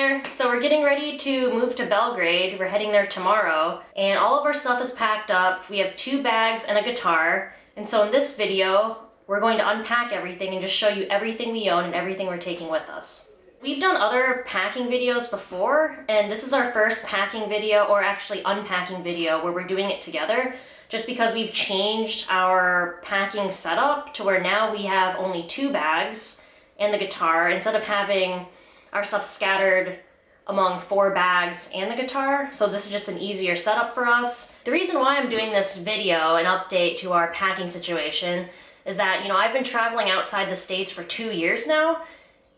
there. So we're getting ready to move to Belgrade. We're heading there tomorrow, and all of our stuff is packed up. We have 2 bags and a guitar, and so in this video, we're going to unpack everything and just show you everything we own and everything we're taking with us. We've done other packing videos before, and this is our first packing video, or actually unpacking video, where we're doing it together, just because we've changed our packing setup to where now we have only 2 bags and the guitar, instead of having our stuff scattered among 4 bags and the guitar. So this is just an easier setup for us. The reason why I'm doing this video, an update to our packing situation, is that, you know, I've been traveling outside the States for 2 years now,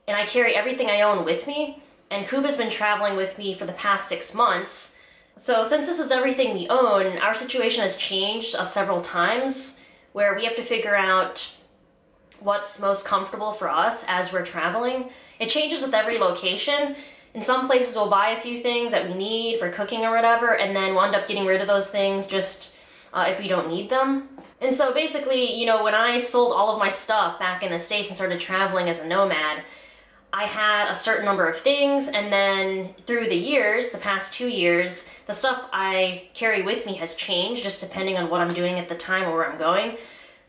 and I carry everything I own with me, and Kuba's been traveling with me for the past 6 months. So since this is everything we own, our situation has changed several times, where we have to figure out what's most comfortable for us as we're traveling. It changes with every location. In some places we'll buy a few things that we need for cooking or whatever, and then we'll end up getting rid of those things just if we don't need them. And so basically, you know, when I sold all of my stuff back in the States and started traveling as a nomad, I had a certain number of things, and then through the years, the past 2 years, the stuff I carry with me has changed just depending on what I'm doing at the time or where I'm going.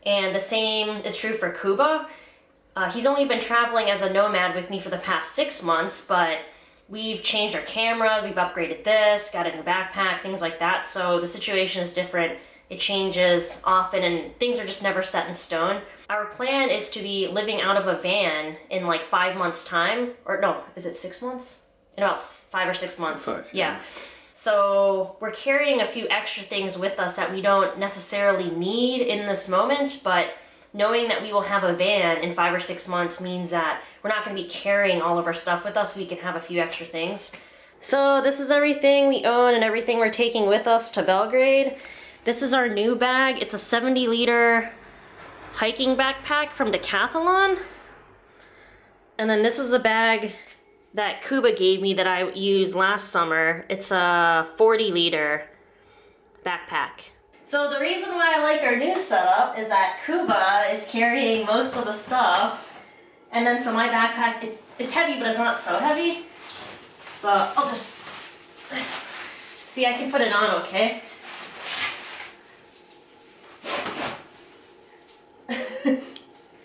And the same is true for Kuba. He's only been traveling as a nomad with me for the past 6 months, but we've changed our cameras, we've upgraded this, got a new backpack, things like that. So the situation is different. It changes often, and things are just never set in stone. Our plan is to be living out of a van in like 5 months' time. Or no, is it 6 months? In about 5 or 6 months. 5, yeah. So we're carrying a few extra things with us that we don't necessarily need in this moment, but knowing that we will have a van in 5 or 6 months means that we're not going to be carrying all of our stuff with us, so we can have a few extra things. So this is everything we own and everything we're taking with us to Belgrade. This is our new bag. It's a 70-liter hiking backpack from Decathlon. And then this is the bag that Kuba gave me that I used last summer. It's a 40-liter backpack. So the reason why I like our new setup is that Kuba is carrying most of the stuff. And then so my backpack, it's heavy, but it's not so heavy. So I'll just, see, I can put it on, okay?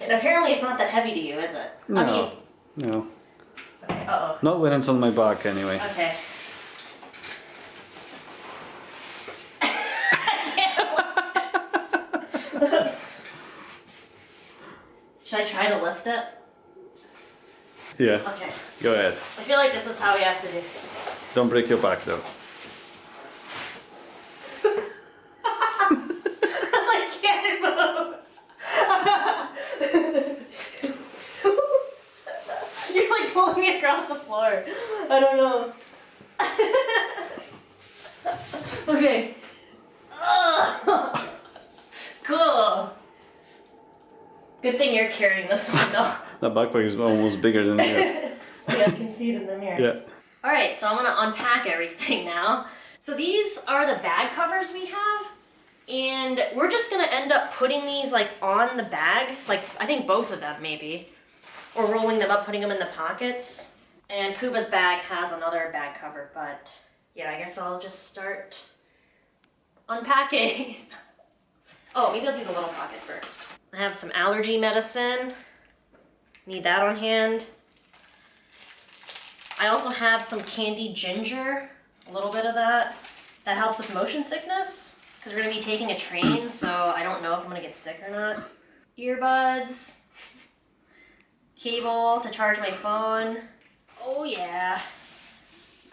And apparently it's not that heavy to you, is it? No. I mean, No. okay, uh-oh. Not when it's on my back, anyway. Okay. I can't lift it. Should I try to lift it? Yeah. Okay. Go ahead. I feel like this is how we have to do. Don't break your back, though. I can't move. You're like pulling me across the floor. I don't know. Okay. Cool. Good thing you're carrying this one though. That backpack is almost bigger than you. Yeah, I can see it in the mirror. Yeah. Alright, so I'm gonna unpack everything now. So these are the bag covers we have. And we're just gonna end up putting these like on the bag, like I think both of them maybe, or rolling them up, putting them in the pockets. And Kuba's bag has another bag cover, but yeah, I guess I'll just start unpacking. Oh, maybe I'll do the little pocket first. I have some allergy medicine. Need that on hand. I also have some candied ginger, a little bit of that. That helps with motion sickness. Because we're going to be taking a train, so I don't know if I'm going to get sick or not. Earbuds. Cable to charge my phone. Oh yeah.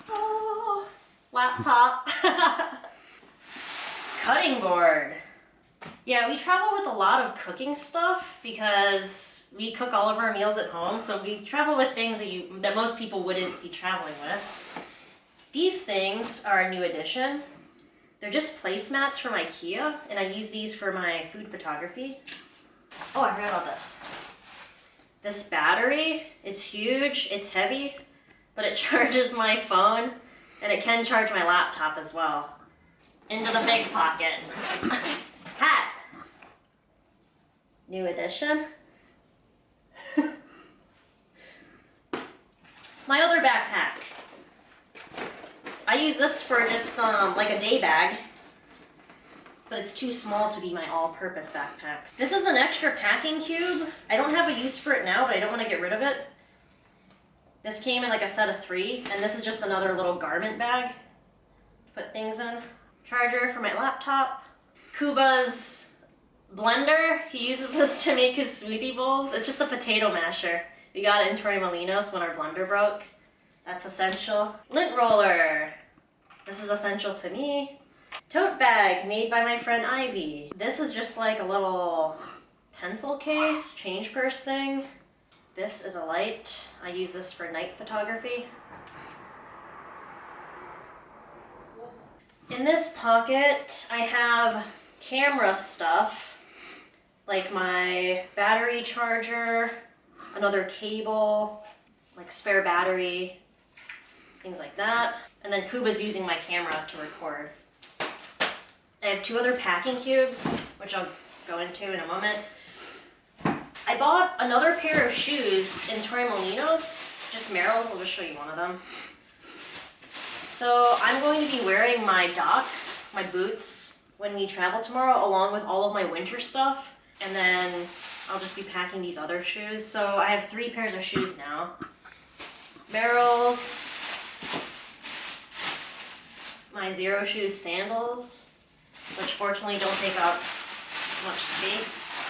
Oh, laptop. Cutting board. Yeah, we travel with a lot of cooking stuff because we cook all of our meals at home, so we travel with things that most people wouldn't be traveling with. These things are a new addition. They're just placemats from IKEA, and I use these for my food photography. Oh, I forgot about this. This battery, it's huge, it's heavy, but it charges my phone, and it can charge my laptop as well. Into the big pocket. Hat. New addition. My other backpack. use this for just like a day bag, but it's too small to be my all-purpose backpack. This is an extra packing cube. I don't have a use for it now, but I don't want to get rid of it. This came in like a set of 3, and this is just another little garment bag to put things in. Charger for my laptop. Kuba's blender. He uses this to make his smoothie bowls. It's just a potato masher. We got it in Torremolinos when our blender broke. That's essential. Lint roller. This is essential to me. Tote bag made by my friend Ivy. This is just like a little pencil case, change purse thing. This is a light. I use this for night photography. In this pocket, I have camera stuff, like my battery charger, another cable, like spare battery, things like that. And then Kuba's using my camera to record. I have 2 other packing cubes, which I'll go into in a moment. I bought another pair of shoes in Torremolinos, just Merrell's. I'll just show you one of them. So I'm going to be wearing my Docs, my boots, when we travel tomorrow, along with all of my winter stuff. And then I'll just be packing these other shoes. So I have 3 pairs of shoes now. Merrell's, my Zero Shoes sandals, which fortunately don't take up much space.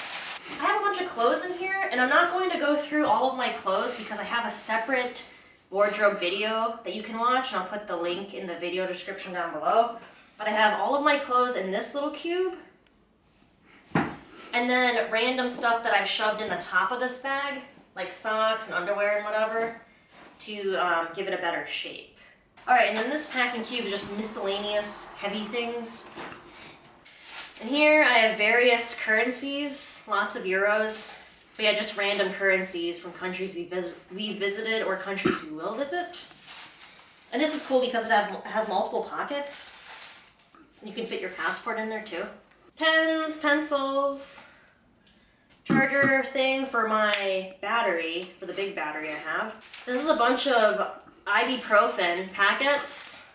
I have a bunch of clothes in here, and I'm not going to go through all of my clothes because I have a separate wardrobe video that you can watch, and I'll put the link in the video description down below. But I have all of my clothes in this little cube, and then random stuff that I've shoved in the top of this bag, like socks and underwear and whatever, to give it a better shape. Alright, and then this packing cube is just miscellaneous heavy things. And here I have various currencies, lots of euros. But yeah, just random currencies from countries we visited or countries we will visit. And this is cool because it has multiple pockets. You can fit your passport in there too. Pens, pencils, charger thing for my battery, for the big battery I have. This is a bunch of ibuprofen packets.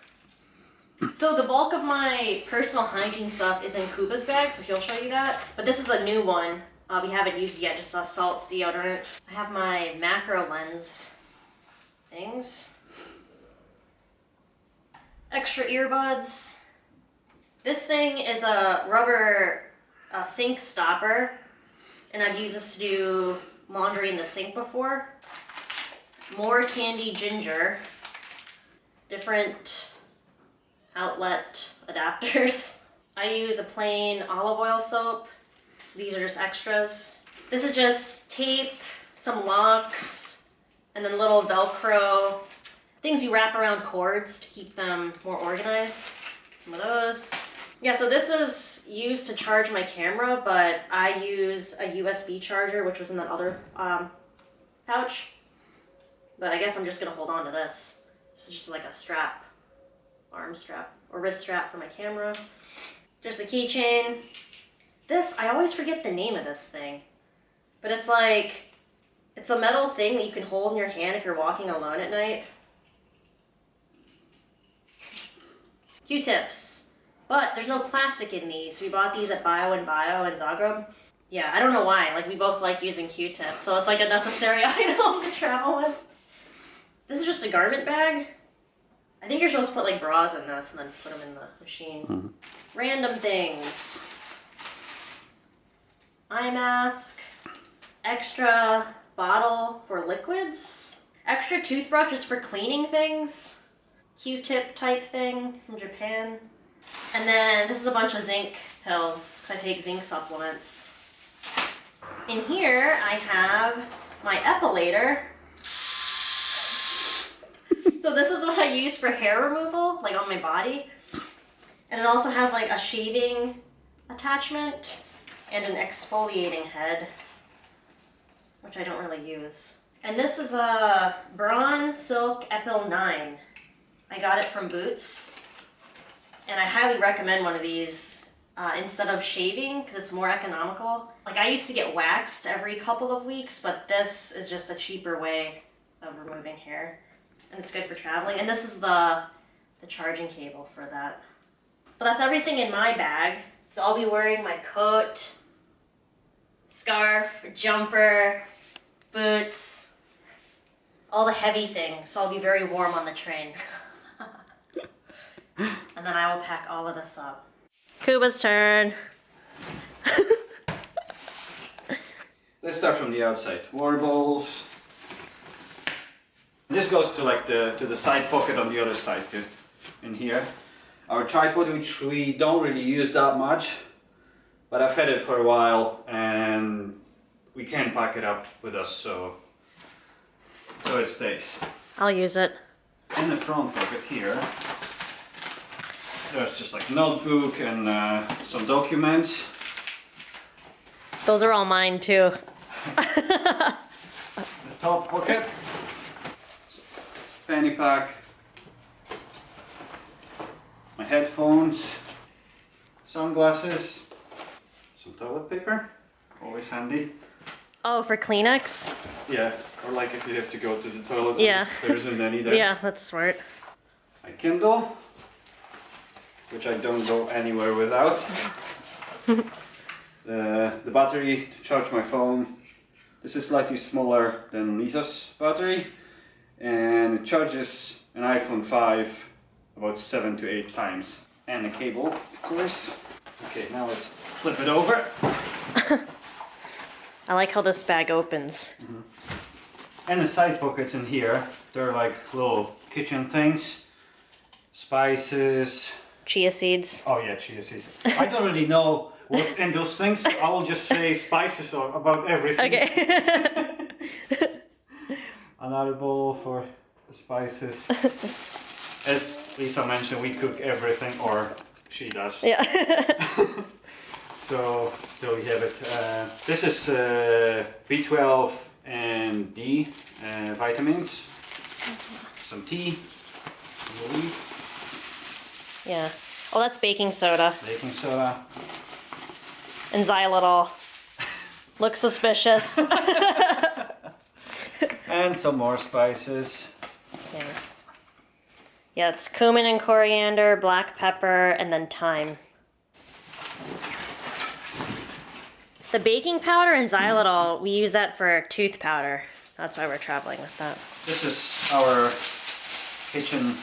So the bulk of my personal hygiene stuff is in Kuba's bag, so he'll show you that. But this is a new one. We haven't used it yet, just salt, deodorant. I have my macro lens things. Extra earbuds. This thing is a rubber sink stopper, and I've used this to do laundry in the sink before. More candy ginger. Different outlet adapters. I use a plain olive oil soap. So these are just extras. This is just tape, some locks, and then little Velcro things you wrap around cords to keep them more organized. Some of those. Yeah, so this is used to charge my camera, but I use a USB charger, which was in that other pouch. But I guess I'm just gonna hold on to this. This is just like a strap. Arm strap or wrist strap for my camera. Just a keychain. This, I always forget the name of this thing, but it's like, it's a metal thing that you can hold in your hand if you're walking alone at night. Q-tips, but there's no plastic in these. We bought these at Bio in Zagreb. Yeah, I don't know why, like we both like using Q-tips, so it's like a necessary item to travel with. This is just a garment bag. I think you're supposed to put like bras in this and then put them in the machine. Mm-hmm. Random things. Eye mask. Extra bottle for liquids. Extra toothbrushes for cleaning things. Q-tip type thing from Japan. And then this is a bunch of zinc pills because I take zinc supplements. In here I have my Epilator. So this is what I use for hair removal, like on my body. And it also has like a shaving attachment and an exfoliating head, which I don't really use. And this is a Braun Silk Epil 9. I got it from Boots. And I highly recommend one of these instead of shaving because it's more economical. Like I used to get waxed every couple of weeks, but this is just a cheaper way of removing hair. And it's good for traveling. And this is the the charging cable for that. But that's everything in my bag. So I'll be wearing my coat, scarf, jumper, boots, all the heavy things. So I'll be very warm on the train. And then I will pack all of this up. Kuba's turn. Let's start from the outside. Water bowls. This goes to like to the side pocket on the other side too. In here. Our tripod, which we don't really use that much, but I've had it for a while and we can pack it up with us, so it stays. I'll use it. In the front pocket here, there's just like notebook and some documents. Those are all mine too. The top pocket, fanny pack, my headphones, sunglasses, some toilet paper, always handy. Oh, for Kleenex? Yeah, or like if you have to go to the toilet, Yeah. there isn't any there. Yeah, that's smart. My Kindle, which I don't go anywhere without. The battery to charge my phone. This is slightly smaller than Lisa's battery, and it charges an iPhone 5 about 7 to 8 times. And the cable, of course. Okay, now let's flip it over. I like how this bag opens. And the side pockets in here, they're like little kitchen things. Spices. Chia seeds. Oh yeah, chia seeds. I don't really know what's in those things, so I will just say spices or about everything. Okay. Another bowl for the spices. As Lisa mentioned, we cook everything, or she does. Yeah. So we have it. This is B12 and D vitamins. Some tea. I believe. Yeah. Oh, that's baking soda. Baking soda. And xylitol. Looks suspicious. And some more spices. Yeah. Yeah, it's cumin and coriander, black pepper, and then thyme. The baking powder and xylitol, we use that for tooth powder. That's why we're traveling with that. This is our kitchen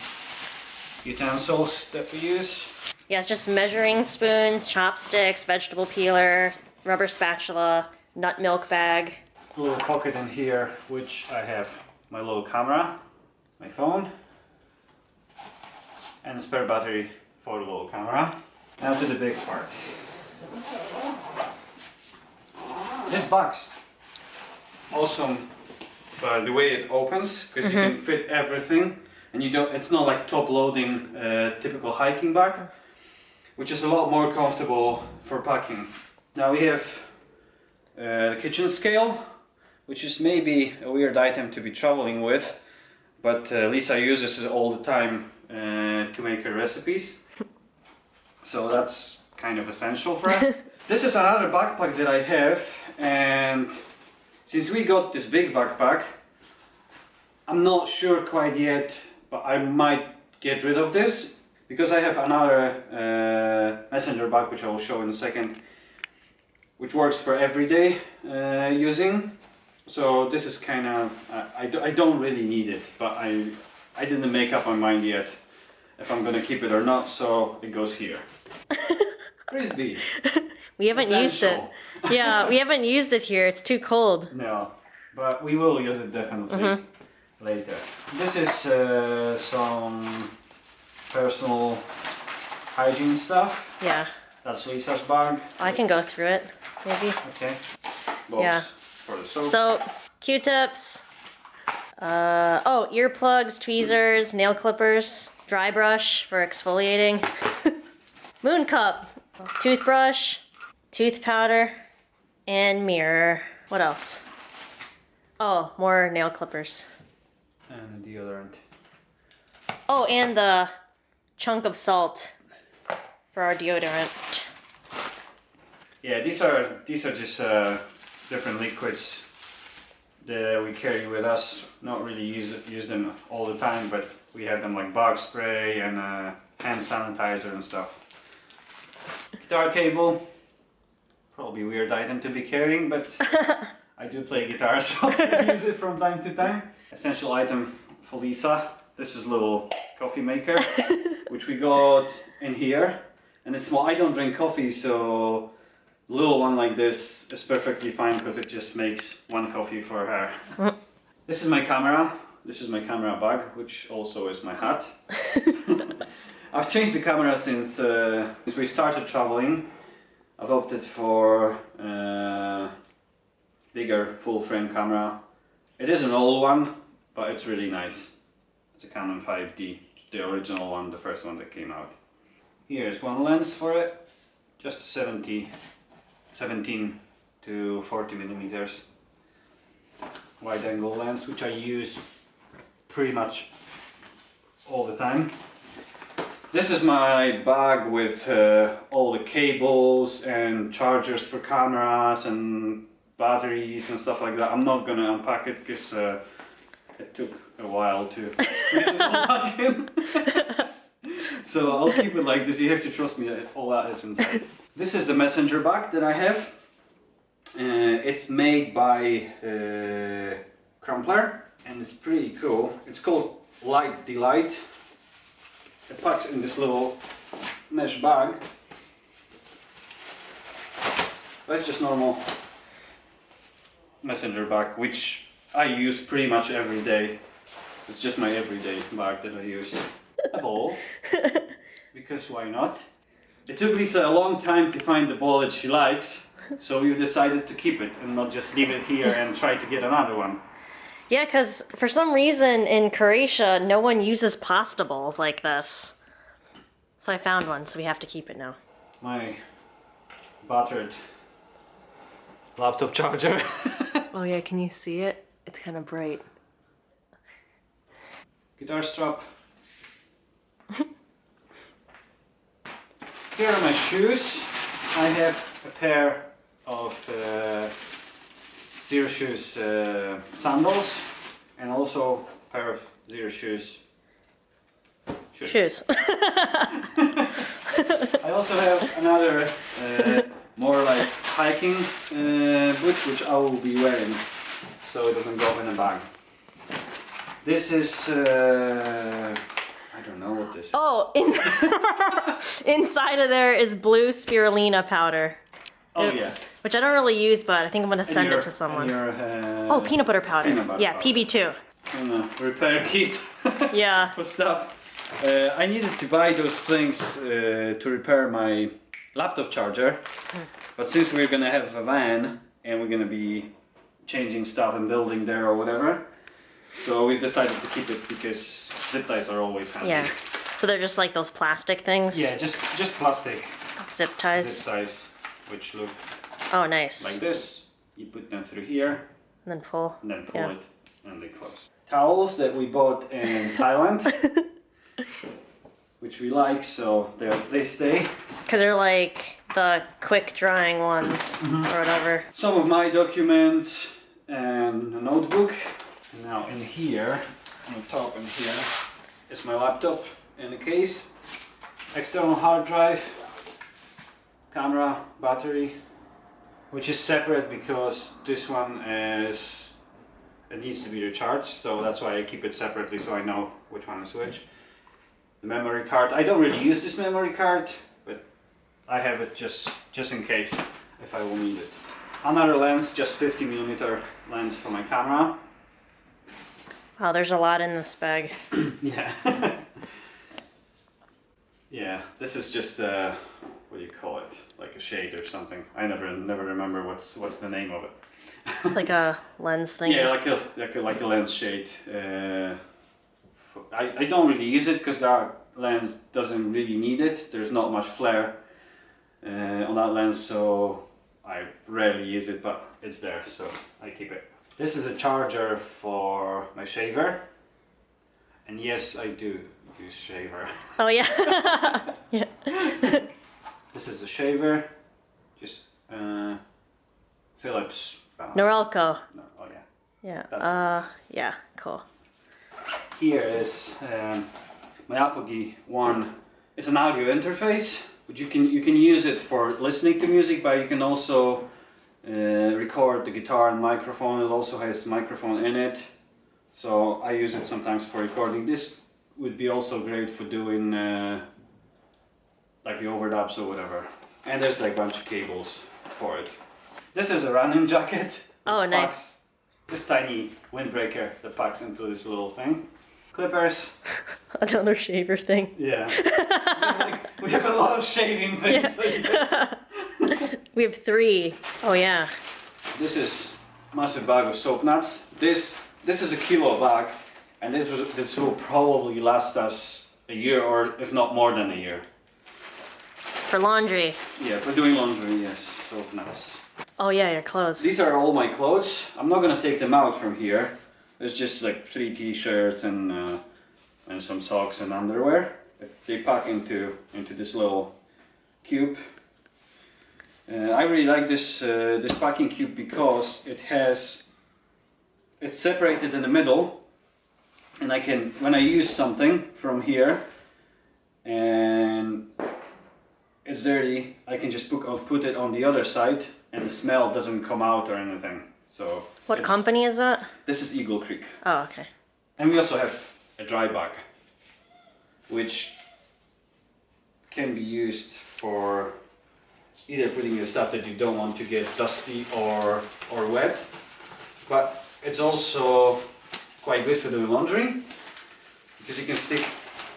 utensils that we use. Yeah, it's just measuring spoons, chopsticks, vegetable peeler, rubber spatula, nut milk bag. A little pocket in here, which I have my little camera, my phone, and a spare battery for the little camera. Now to the big part. This box, awesome by the way it opens, because you can fit everything, and you don't. It's not like top-loading typical hiking bag, which is a lot more comfortable for packing. Now we have the kitchen scale, which is maybe a weird item to be traveling with, but Lisa uses it all the time to make her recipes, so that's kind of essential for us. This is another backpack that I have, and since we got this big backpack, I'm not sure quite yet, but I might get rid of this because I have another messenger bag, which I will show in a second, which works for everyday using. So this is kind of, I don't really need it, but I didn't make up my mind yet if I'm gonna keep it or not, so it goes here. Frisbee. We haven't used it. Yeah, we haven't used it here. It's too cold. No, but we will use it definitely later. This is some personal hygiene stuff. Yeah. That's Lisa's bag. I can go through it, maybe. Okay. Box Yeah. for the soap. Soap, Q-tips, oh, earplugs, tweezers, nail clippers, dry brush for exfoliating, moon cup, toothbrush, tooth powder, and mirror. What else? Oh, more nail clippers. And deodorant. Oh, and the chunk of salt for our deodorant. Yeah, these are just different liquids that we carry with us. Not really use them all the time, but We had them like bug spray and hand sanitizer and stuff. Guitar cable, probably a weird item to be carrying, but I do play guitar, so I use it from time to time. Essential item for Lisa. This is a little coffee maker, which we got in here. And it's small. I don't drink coffee, so a little one like this is perfectly fine because it just makes one coffee for her. This is my camera. This is my camera bag, which also is my hat. I've changed the camera since we started traveling. I've opted for bigger full-frame camera. It is an old one, but it's really nice. It's a Canon 5D, the original one, the first one that came out. Here's one lens for it, just 17 to 40 millimeters wide-angle lens, which I use pretty much all the time. This is my bag with all the cables and chargers for cameras and batteries and stuff like that. I'm not gonna unpack it because it took a while to squeeze it all back in. So I'll keep it like this. You have to trust me that all that is inside. This is the messenger bag that I have. It's made by Crumpler and it's pretty cool. It's called Light Delight. It packs in this little mesh bag. That's just normal messenger bag, which I use pretty much every day. It's just my everyday bag that I use. A ball, because why not? It took Lisa a long time to find the ball that she likes, so we've decided to keep it and not just leave it here and try to get another one. Yeah, because for some reason in Croatia, no one uses pasta bowls like this. So I found one, so we have to keep it now. My battered laptop charger. Oh yeah, can you see it? It's kind of bright. Guitar strap. Here are my shoes. I have a pair of Zero Shoes sandals and also a pair of Zero Shoes shoes. I also have another more like hiking boots, which I will be wearing so it doesn't go in a bag. This is I don't know what this is. Oh, inside of there is blue spirulina powder. Oh Oops. yeah. Which I don't really use, but I think I'm gonna send it to someone. Oh, peanut butter powder. Peanut butter yeah, powder. PB2. Repair kit. Yeah. For stuff. I needed to buy those things to repair my laptop charger, but since we're gonna have a van and we're gonna be changing stuff and building there or whatever, so we've decided to keep it because zip ties are always handy. Yeah. So they're just like those plastic things? Yeah, just plastic Zip ties. zip ties, which look Oh, nice. like this. You put them through here, And then pull. and then pull Yeah. it, and they close. Towels that we bought in Thailand, which we like, so they stay. Because they're like the quick drying ones or whatever. Some of my documents and a notebook. And now in here, on the top in here, is my laptop in a case. External hard drive, camera, battery, which is separate because this one it needs to be recharged, so that's why I keep it separately so I know which one is which. The memory card, I don't really use this memory card, but I have it just in case if I will need it. Another lens, just 50mm lens for my camera. Wow, there's a lot in this bag. Yeah. Yeah, this is just what do you call it? Like a shade or something. I never remember what's the name of it. It's like a lens thing. Yeah, like a lens shade. I don't really use it because that lens doesn't really need it. There's not much flare on that lens, so I rarely use it, but it's there, so I keep it. This is a charger for my shaver, and yes, I do use shaver. Oh yeah. Yeah. This is a shaver, just Philips. Norelco. No, oh yeah. Yeah. That's Yeah. Cool. here is my Apogee one. It's an audio interface, but you can use it for listening to music, but you can also record the guitar and microphone. It also has microphone in it, so I use it sometimes for recording. This would be also great for doing like the overdubs or whatever. And there's like a bunch of cables for it. This is a running jacket. Oh, nice. Packs this tiny windbreaker that packs into this little thing. Clippers. Another shaver thing. Yeah. we have a lot of shaving things. Yeah. We have 3. Oh yeah. This is a massive bag of soap nuts. This is a kilo bag, and this will probably last us a year, or if not more than a year. For laundry. Yeah, for doing laundry, yes, soap nuts. Oh yeah, your clothes. These are all my clothes. I'm not gonna take them out from here. There's just like 3 t-shirts and some socks and underwear. They pack into this little cube. I really like this this packing cube because it's separated in the middle, and I can, when I use something from here and it's dirty, I can just put it on the other side, and the smell doesn't come out or anything. So what company is that? This is Eagle Creek. Oh, okay. And we also have a dry bag, which can be used for either putting your stuff that you don't want to get dusty or wet, but it's also quite good for doing laundry because you can stick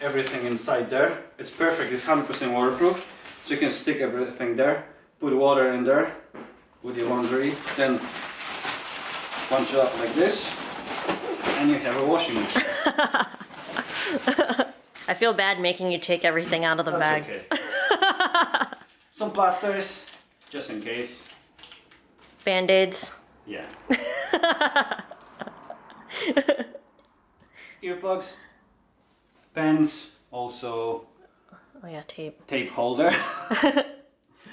everything inside there. It's perfect. It's 100% waterproof, so you can stick everything there, put water in there with your laundry, then bunch it up like this, and you have a washing machine. I feel bad making you take everything out of the bag. Okay. Some plasters, just in case. Band-aids. Yeah. Earplugs, pens, also Oh yeah, tape. tape holder.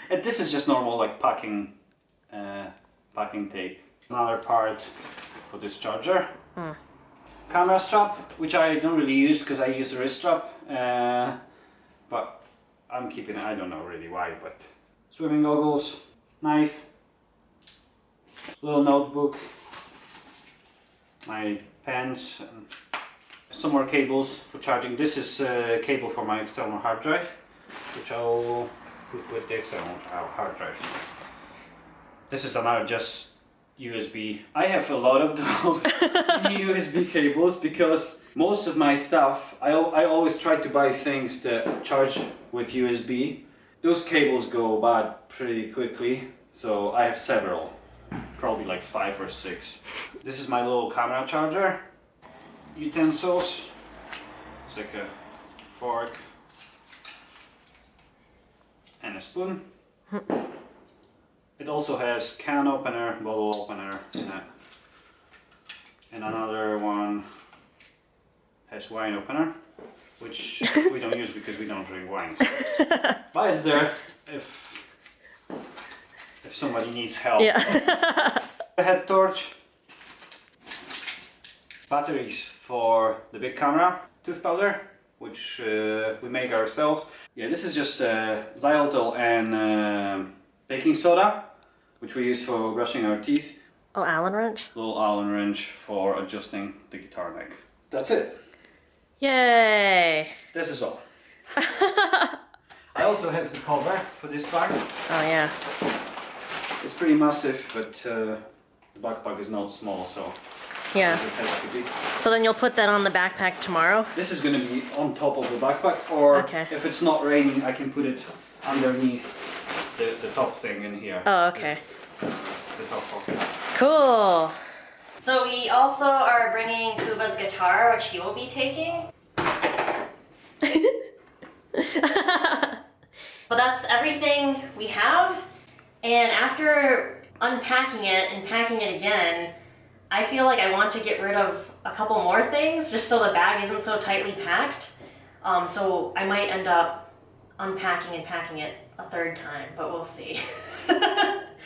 And this is just normal like packing tape. Another part for this charger. Camera strap, which I don't really use because I use the wrist strap, but I'm keeping it. I don't know really why, but swimming goggles, knife, little notebook, my pens, and some more cables for charging. This is a cable for my external hard drive, which I'll put with the external hard drive. This is another just USB. I have a lot of those USB cables because most of my stuff, I always try to buy things that charge with USB. Those cables go bad pretty quickly, so I have several, probably like 5 or 6. This is my little camera charger. Utensils, it's like a fork and a spoon. It also has can opener, bottle opener in it. And another one has wine opener, which we don't use because we don't drink wine. But it's there if somebody needs help. Yeah. A head torch. Batteries for the big camera. Tooth powder, which we make ourselves. Yeah, this is just xylitol and baking soda, which we use for brushing our teeth. Oh, Allen wrench? Little Allen wrench for adjusting the guitar neck. That's it. Yay! This is all. I also have the cover for this bag. Oh yeah. It's pretty massive, but the backpack is not small, so Yeah. it has to be. So then you'll put that on the backpack tomorrow? This is going to be on top of the backpack, or Okay. if it's not raining, I can put it underneath the top thing in here. Oh, okay. The top pocket. Cool. So we also are bringing Kuba's guitar, which he will be taking. So that's everything we have. And after unpacking it and packing it again, I feel like I want to get rid of a couple more things just so the bag isn't so tightly packed. So I might end up unpacking and packing it a third time, but we'll see.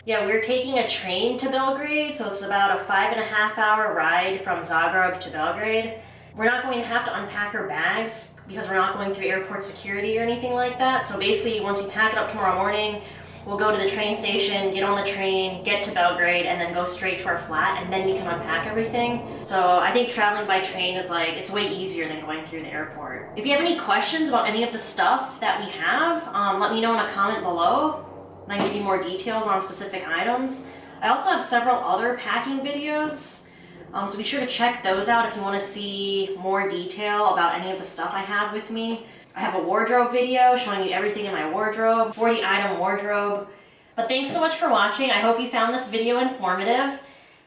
Yeah, we're taking a train to Belgrade, so it's about a 5.5 hour ride from Zagreb to Belgrade. We're not going to have to unpack our bags because we're not going through airport security or anything like that. So basically, once we pack it up tomorrow morning, we'll go to the train station, get on the train, get to Belgrade, and then go straight to our flat, and then we can unpack everything. So I think traveling by train is like, it's way easier than going through the airport. If you have any questions about any of the stuff that we have, let me know in a comment below, and I can give you more details on specific items. I also have several other packing videos, so be sure to check those out if you want to see more detail about any of the stuff I have with me. I have a wardrobe video showing you everything in my wardrobe, 40-item wardrobe. But thanks so much for watching. I hope you found this video informative.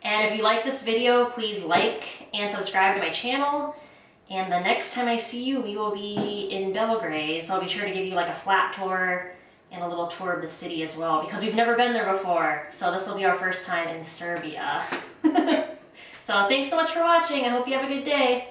And if you like this video, please like and subscribe to my channel. And the next time I see you, we will be in Belgrade. So I'll be sure to give you like a flat tour and a little tour of the city as well, because we've never been there before. So this will be our first time in Serbia. So thanks so much for watching. I hope you have a good day.